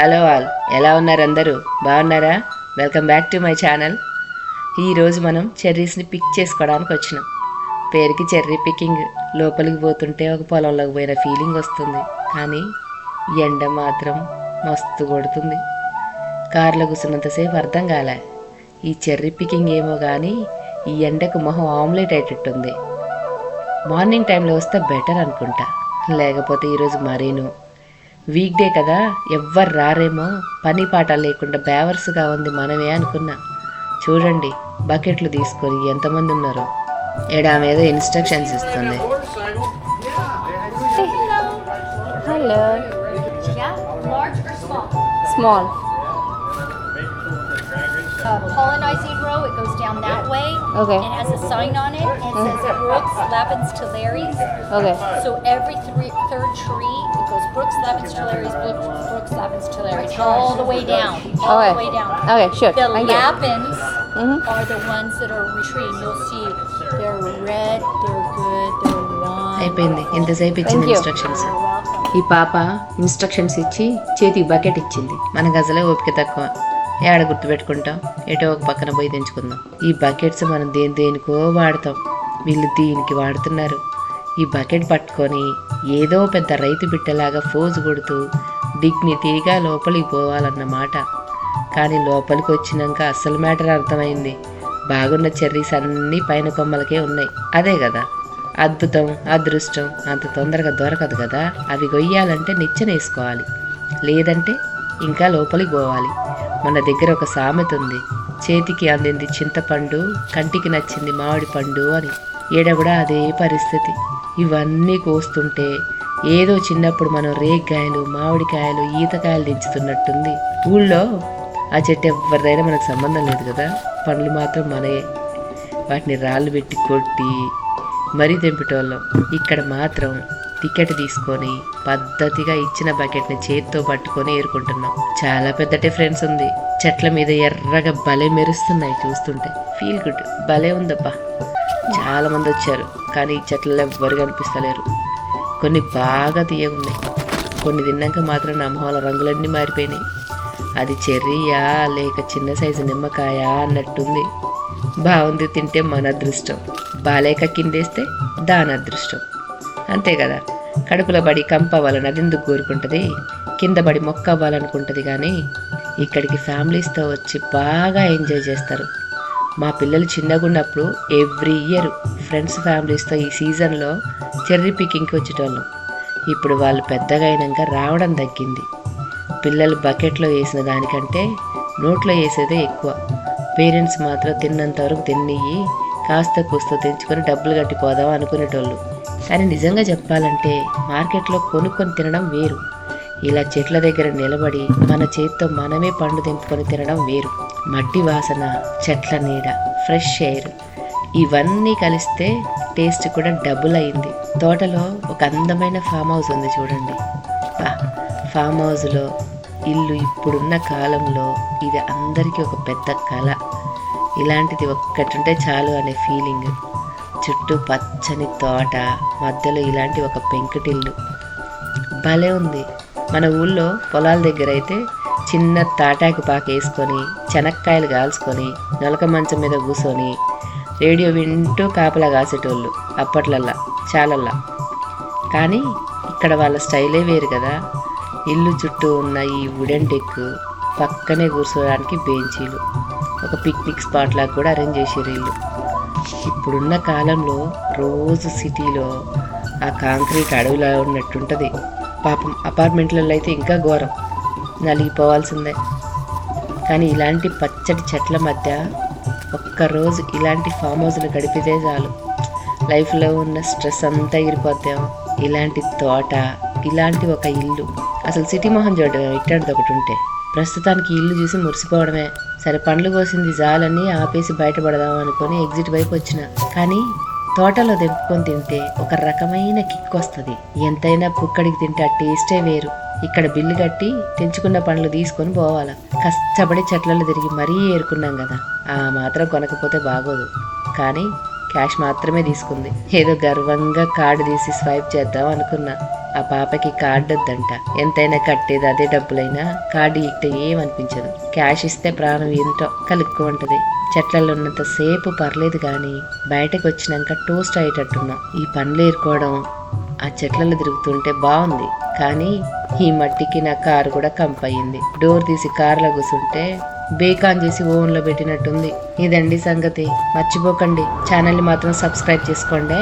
Hello all, ఎలా ఉన్నారు అందరూ? బాగున్నారా? Welcome back to my channel. ఈరోజు మనం చెర్రీస్ని పిక్ చేసుకోవడానికి వచ్చినాం. పేరుకి చెర్రీ పికింగ్. లోపలికి పోతుంటే ఒక పొలంలోకి పోయిన ఫీలింగ్ వస్తుంది. కానీ ఎండ మాత్రం మస్తు కొడుతుంది. కారులో కూర్చున్నంతసేపు అర్థం కాలే. ఈ చెర్రీ పికింగ్ ఏమో కానీ ఈ ఎండకు మొహం ఆమ్లెట్ అయ్యేటట్టుంది. మార్నింగ్ టైంలో వస్తే బెటర్ అనుకుంటా, లేకపోతే ఈరోజు మరీను. వీక్ డే కదా, ఎవ్వరు రారేమో, పని పాట లేకుండా బేవర్స్గా ఉంది మనమే అనుకున్నా. చూడండి బకెట్లు తీసుకొని ఎంతమంది ఉన్నారో. ఏడా మీద ఇన్స్ట్రక్షన్స్ ఇస్తుంది. Hello. Small. Pollinizing row, it goes down that way. Okay. And it has a sign on it, and it says Brooks, Lavins, Tulare. Okay. So every third tree, it goes Brooks, Lavins, Tulare, Brooks, Lavins, Tulare, all the way down, all Okay. the way down. Okay, sure. The Thank you. Lavins Mhm. are the ones that are retreating. You'll see they're red, they're good, they're one. అయిపోయింది, ఇంతసేపు ఇచ్చిన Thank you. Instructions. You're welcome. ఈ పాప instructions ఇచ్చి చేతికి bucket ఇచ్చింది. మనకు అసలే ఓపిక తక్కువ. ఏడ గుర్తుపెట్టుకుంటాం, ఎటో ఒక పక్కన పోయి తెంచుకుందాం. ఈ బకెట్స్ మనం దేనికో వాడతాం, వీళ్ళు దీనికి వాడుతున్నారు. ఈ బకెట్ పట్టుకొని ఏదో పెద్ద రైతు బిడ్డలాగా ఫోజు కొడుతూ డిగ్నిటీగా లోపలికి పోవాలన్నమాట. కానీ లోపలికి వచ్చినాక అసలు మ్యాటర్ అర్థమైంది. బాగున్న చెర్రీస్ అన్నీ పైన కొమ్మలకే ఉన్నాయి. అదే కదా అద్భుతం, అదృష్టం. అంత తొందరగా దొరకదు కదా. అవి కొయ్యాలంటే నిచ్చెనేసుకోవాలి, లేదంటే ఇంకా లోపలికి పోవాలి. మన దగ్గర ఒక సామెత ఉంది, చేతికి అందింది చింతపండు, కంటికి నచ్చింది మామిడి పండు అని. ఈడ కూడా అదే పరిస్థితి. ఇవన్నీ కోస్తుంటే ఏదో చిన్నప్పుడు మనం రేగ్గాయలు, మామిడికాయలు, ఈతకాయలు దించుతున్నట్టుంది. ఊళ్ళో ఆ చెట్టు ఎవరిదైనా మనకు సంబంధం లేదు కదా, పండ్లు మాత్రం మనయే. వాటిని రాళ్ళు పెట్టి కొట్టి మరీ తెంపేటోళ్ళం. ఇక్కడ మాత్రం టికెట్ తీసుకొని పద్ధతిగా ఇచ్చిన బకెట్ని చేతితో పట్టుకొని ఏరుకుంటున్నాం. చాలా పెద్ద డిఫరెన్స్ ఉంది. చెట్ల మీద ఎర్రగా భలే మెరుస్తున్నాయి, చూస్తుంటే ఫీల్ గుడ్. భలే ఉందబ్బా. చాలా మంది వచ్చారు, కానీ ఈ చెట్లలో ఎవ్వరు కనిపిస్తలేరు. కొన్ని బాగా తీయగున్నాయి, కొన్ని తిన్నాక మాత్రం నా మొహాల రంగులన్నీ మారిపోయినాయి. అది చెర్రీయా లేక చిన్న సైజు నిమ్మకాయ అన్నట్టుంది. బాగుంది తింటే మన అదృష్టం, బాలేక కిందేస్తే దాని అదృష్టం. అంతే కదా. కడుపులో పడి కంప అవ్వాలని అది ఎందుకు కోరుకుంటుంది, కింద పడి మొక్క అవ్వాలనుకుంటుంది. కానీ ఇక్కడికి ఫ్యామిలీస్తో వచ్చి బాగా ఎంజాయ్ చేస్తారు. మా పిల్లలు చిన్నగున్నప్పుడు ఎవ్రీ ఇయర్ ఫ్రెండ్స్ ఫ్యామిలీస్తో ఈ సీజన్లో చెర్రీ పికింగ్కి వచ్చేటోళ్ళం. ఇప్పుడు వాళ్ళు పెద్దగా అయినాక రావడం తగ్గింది. పిల్లలు బకెట్లో వేసిన దానికంటే నోట్లో వేసేదే ఎక్కువ. పేరెంట్స్ మాత్రం తిన్నంత వరకు తిన్నయ్యి కాస్త కూస్తో తెంచుకొని డబ్బులు కట్టిపోదాం అనుకునేటోళ్ళు. కానీ నిజంగా చెప్పాలంటే మార్కెట్లో కొనుక్కొని తినడం వేరు, ఇలా చెట్ల దగ్గర నిలబడి మన చేతితో మనమే పండు తెంపుకొని తినడం వేరు. మట్టి వాసన, చెట్ల నీడ, ఫ్రెష్ ఎయిర్ ఇవన్నీ కలిస్తే టేస్ట్ కూడా డబుల్ అయింది. తోటలో ఒక అందమైన ఫామ్ హౌస్ ఉంది చూడండి. ఫామ్ హౌస్లో ఇల్లు ఇప్పుడున్న కాలంలో ఇది అందరికీ ఒక పెద్ద కళ. ఇలాంటిది ఒక్కటుంటే చాలు అనే ఫీలింగ్. చుట్టూ పచ్చని తోట, మధ్యలో ఇలాంటి ఒక పెంకుటిల్లు భలే ఉంది. మన ఊళ్ళో పొలాల దగ్గర అయితే చిన్న తాటాకు పాక వేసుకొని చెనక్కాయలు కాల్చుకొని నొలక మంచం మీద కూర్చొని రేడియో వింటూ కాపలా కాసేటోళ్ళు అప్పట్లల్లా చాలల్లా. కానీ ఇక్కడ వాళ్ళ స్టైలే వేరు కదా. ఇల్లు చుట్టూ ఉన్న ఈ వుడెన్ డెక్, పక్కనే కూర్చోడానికి బెంచీలు, ఒక పిక్నిక్ స్పాట్ లాగా కూడా అరేంజ్ చేసారు ఇల్లు. ఇప్పుడున్న కాలంలో రోజు సిటీలో ఆ కాంక్రీట్ అడవిలా ఉన్నట్టుంటుంది. పాపం అపార్ట్మెంట్లలో అయితే ఇంకా ఘోరం, నలిగిపోవాల్సిందే. కానీ ఇలాంటి పచ్చటి చెట్ల మధ్య ఒక్కరోజు ఇలాంటి ఫామ్ హౌస్లు గడిపితే చాలు, లైఫ్లో ఉన్న స్ట్రెస్ అంతా ఎగిరిపోతాం. ఇలాంటి తోట, ఇలాంటి ఒక ఇల్లు, అసలు సిటీ మొహం చూడడం ఇట్లాంటిది ఒకటి ఉంటే. ప్రస్తుతానికి ఇల్లు చూసి మురిసిపోవడమే. సరే పండ్లు కోసింది జాలని ఆపేసి బయటపడదాం అనుకొని ఎగ్జిట్ వైపు వచ్చిన. కానీ తోటలో తెంపుకొని తింటే ఒక రకమైన కిక్ వస్తుంది. ఎంతైనా పుక్కడికి తింటే ఆ టేస్టే వేరు. ఇక్కడ బిల్లు కట్టి తెంచుకున్న పండ్లు తీసుకొని పోవాలా. కష్టపడి చెట్లలో తిరిగి మరీ ఏరుకున్నాం కదా, ఆ మాత్రం కొనకపోతే బాగోదు. కానీ క్యాష్ మాత్రమే తీసుకుంది. ఏదో గర్వంగా కార్డు తీసి స్వైప్ చేద్దాం అనుకున్నా. ఆ పాపకి కార్డు వద్దంట. ఎంతైనా కట్టేది అదే డబ్బులైనా కార్డు ఇస్తే ఏమనిపించదు. క్యాష్ ఇస్తే ప్రాణం ఏంటో కలుక్కు ఉంటది. చెట్లలో ఉన్నంత సేపు పర్లేదు కానీ బయటకు వచ్చినాక టోస్ట్ అయ్యేటట్టున్నాం. ఈ పండ్లు ఏరుకోవడం, ఆ చెట్లలో తిరుగుతుంటే బాగుంది, కానీ ఈ మట్టికి నా కారు కూడా కంపయింది. డోర్ తీసి కారులో కూర్చుంటే బేకాన్ చేసి ఓవెన్లో పెట్టినట్టుంది. ఇదండి సంగతి. మర్చిపోకండి, ఛానల్ని మాత్రం సబ్స్క్రైబ్ చేసుకోండి.